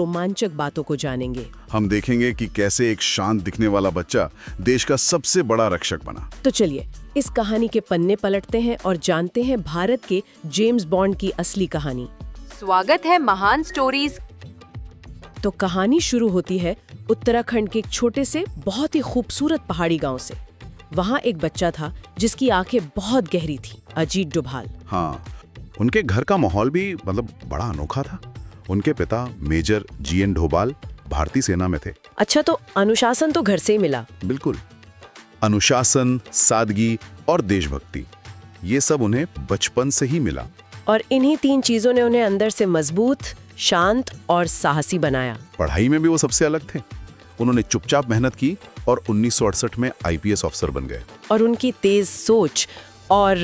रोमांचक बातों को जानेंगे। हम देखेंगे कि कैसे एक शांत दिखने वाला बच्चा देश का सबसे बड़ा रक्षक बना। तो चलिए इस कहानी के पन्ने पलटते हैं और जानते हैं भारत के जेम्स बॉन्ड की असली कहानी। स्वागत है महान स्टोरीज। तो कहानी शुरू होती है उत्तराखंड के एक छोटे से बहुत ही खूबसूरत पहाड़ी गांव से। वहाँ एक बच्चा था जिसकी आंखें बहुत गहरी थी, अजीत डोभाल। हाँ, उनके घर का माहौल भी बड़ा अनोखा था। उनके पिता मेजर जीएन डोभाल भारतीय सेना में थे। अच्छा, तो अनुशासन तो घर से ही मिला। बिल्कुल, अनुशासन, सादगी और देशभक्ति, ये सब उन्हें बचपन से ही मिला। और इन्हीं तीन चीजों ने उन्हें अंदर से मजबूत, शांत और साहसी बनाया। पढ़ाई में भी वो सबसे अलग थे। उन्होंने चुपचाप मेहनत की और 1968 में आईपीएस अफसर बन गए। और उनकी तेज सोच और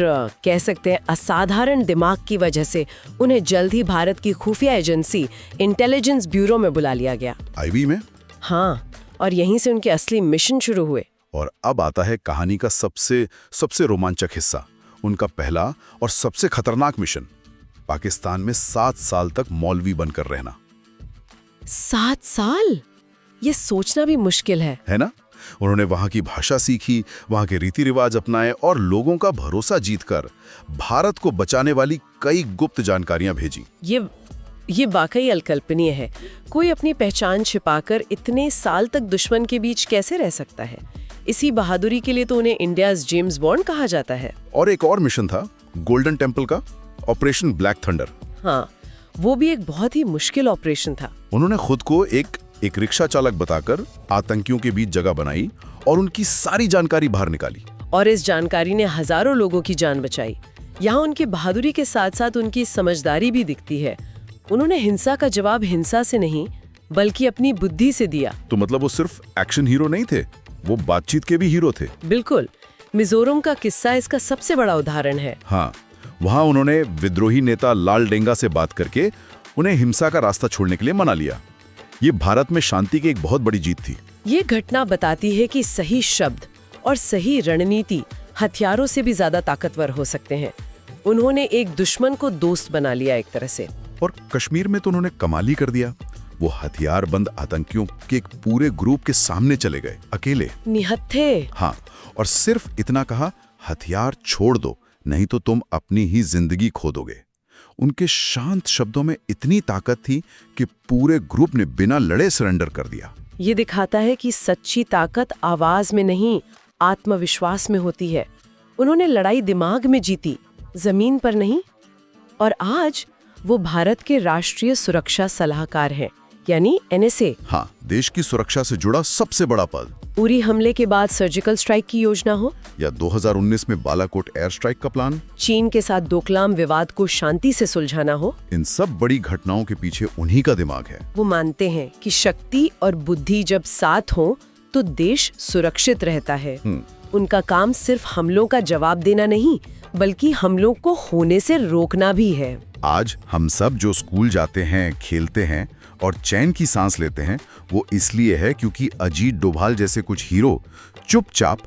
कह सकते हैं असाधारण दिमाग की वजह से उन्हें जल्द ही भारत की खुफिया एजेंसी इंटेलिजेंस ब्यूरो में बुला लिया गया। आईबी में? हाँ, और यहीं से उनके असली मिशन शुरू हुए। और अब आता है कहानी का सबसे रोमांचक हिस्सा, उनका पहला और सबसे खतरनाक मिशन, पाकिस्तान में 7 साल तक मौलवी बनकर रहना। 7 साल? ये सोचना भी मुश्किल है ना? उन्होंने वहां की भाषा सीखी, वहां के रीति रिवाज अपनाए और लोगों का भरोसा जीतकर भारत को बचाने वाली कई गुप्त जानकारियां भेजी। ये वाकई अकल्पनीय है। कोई अपनी पहचान छिपाकर इतने साल तक दुश्मन के बीच कैसे रह सकता है? इसी बहादुरी के लिए तो उन्हें इंडियाज जेम्स बॉन्ड कहा जाता है। और एक और मिशन था गोल्डन टेम्पल का, ऑपरेशन ब्लैक थंडर। हाँ, वो भी एक बहुत ही मुश्किल ऑपरेशन था। उन्होंने खुद को एक रिक्शा चालक बताकर आतंकियों के बीच जगह बनाई और उनकी सारी जानकारी बाहर निकाली। और इस जानकारी ने हजारों लोगों की जान बचाई। यहाँ उनकी बहादुरी के साथ साथ उनकी समझदारी भी दिखती है। उन्होंने हिंसा का जवाब हिंसा से नहीं बल्कि अपनी बुद्धि से दिया। तो मतलब वो सिर्फ एक्शन हीरो नहीं थे, वो बातचीत के भी हीरो थे। बिल्कुल, मिजोरम का किस्सा इसका सबसे बड़ा उदाहरण है। हाँ, वहाँ उन्होंने विद्रोही नेता लाल डेंगा से बात करके उन्हें हिंसा का रास्ता छोड़ने के लिए मना लिया। ये भारत में शांति की एक बहुत बड़ी जीत थी। ये घटना बताती है कि सही शब्द और सही रणनीति हथियारों से भी ज्यादा ताकतवर हो सकते हैं। उन्होंने एक दुश्मन को दोस्त बना लिया एक तरह से। और कश्मीर में तो उन्होंने कमाल ही कर दिया। वो हथियारबंद आतंकियों के एक पूरे ग्रुप के सामने चले गए, अकेले, निहत्थे। हाँ, और सिर्फ इतना कहा, हथियार छोड़ दो, नहीं तो तुम अपनी ही जिंदगी खो दोगे। उनके शांत शब्दों में इतनी ताकत थी कि पूरे ग्रुप ने बिना लड़े सरेंडर कर दिया। ये दिखाता है कि सच्ची ताकत आवाज में नहीं, आत्मविश्वास में होती है। उन्होंने लड़ाई दिमाग में जीती, जमीन पर नहीं। और आज वो भारत के राष्ट्रीय सुरक्षा सलाहकार हैं, यानी NSA। हाँ, देश की सुरक्षा से जुड़ा सबसे बड़ा पद। उरी हमले के बाद सर्जिकल स्ट्राइक की योजना हो, या 2019 में बालाकोट एयर स्ट्राइक का प्लान, चीन के साथ डोकलाम विवाद को शांति से सुलझाना हो, इन सब बड़ी घटनाओं के पीछे उन्हीं का दिमाग है। वो मानते हैं कि शक्ति और बुद्धि जब साथ हो तो देश सुरक्षित रहता है। उनका काम सिर्फ हमलों का जवाब देना नहीं बल्कि हमलों को होने से रोकना भी है। आज हम सब जो स्कूल जाते हैं, खेलते हैं और चैन की सांस लेते हैं, वो इसलिए है क्योंकि अजीत डोभाल जैसे कुछ हीरो चुपचाप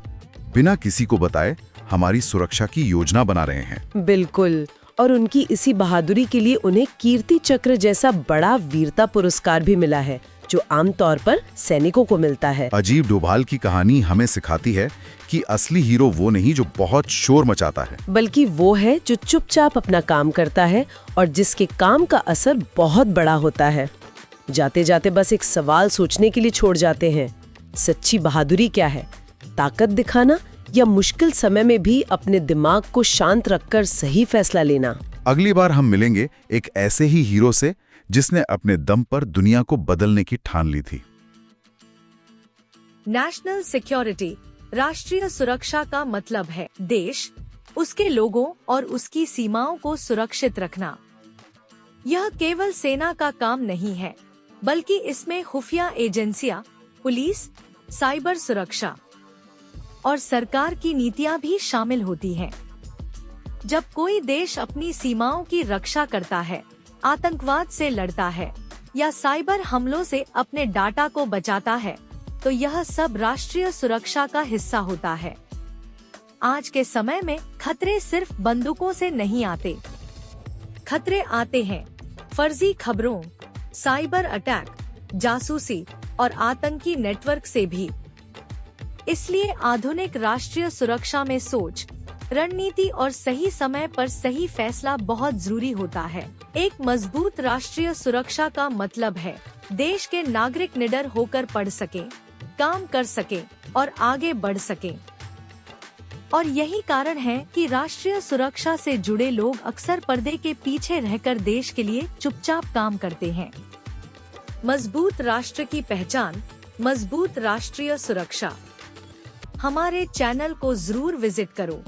बिना किसी को बताए हमारी सुरक्षा की योजना बना रहे हैं। बिल्कुल, और उनकी इसी बहादुरी के लिए उन्हें कीर्ति चक्र जैसा बड़ा वीरता पुरस्कार भी मिला है, जो आमतौर पर सैनिकों को मिलता है। अजीत डोभाल की कहानी हमें सिखाती है कि असली हीरो वो नहीं जो बहुत शोर मचाता है, बल्कि वो है जो चुपचाप अपना काम करता है और जिसके काम का असर बहुत बड़ा होता है। जाते जाते बस एक सवाल सोचने के लिए छोड़ जाते हैं, सच्ची बहादुरी क्या है? ताकत दिखाना या मुश्किल समय में भी अपने दिमाग को शांत रखकर सही फैसला लेना? अगली बार हम मिलेंगे एक ऐसे ही हीरो से जिसने अपने दम पर दुनिया को बदलने की ठान ली थी। नेशनल सिक्योरिटी, राष्ट्रीय सुरक्षा का मतलब है देश, उसके लोगों और उसकी सीमाओं को सुरक्षित रखना। यह केवल सेना का काम नहीं है, बल्कि इसमें खुफिया एजेंसियां, पुलिस, साइबर सुरक्षा और सरकार की नीतियां भी शामिल होती हैं। जब कोई देश अपनी सीमाओं की रक्षा करता है, आतंकवाद से लड़ता है या साइबर हमलों से अपने डाटा को बचाता है, तो यह सब राष्ट्रीय सुरक्षा का हिस्सा होता है। आज के समय में खतरे सिर्फ बंदूकों से नहीं आते। खतरे आते हैं फर्जी खबरों, साइबर अटैक जासूसी और आतंकी नेटवर्क से भी। इसलिए आधुनिक राष्ट्रीय सुरक्षा में सोच, रणनीति और सही समय पर सही फैसला बहुत जरूरी होता है। एक मजबूत राष्ट्रीय सुरक्षा का मतलब है देश के नागरिक निडर होकर पढ़ सके, काम कर सके और आगे बढ़ सके। और यही कारण है कि राष्ट्रीय सुरक्षा से जुड़े लोग अक्सर पर्दे के पीछे रहकर देश के लिए चुपचाप काम करते हैं। मजबूत राष्ट्र की पहचान, मजबूत राष्ट्रीय सुरक्षा। हमारे चैनल को जरूर विजिट करो।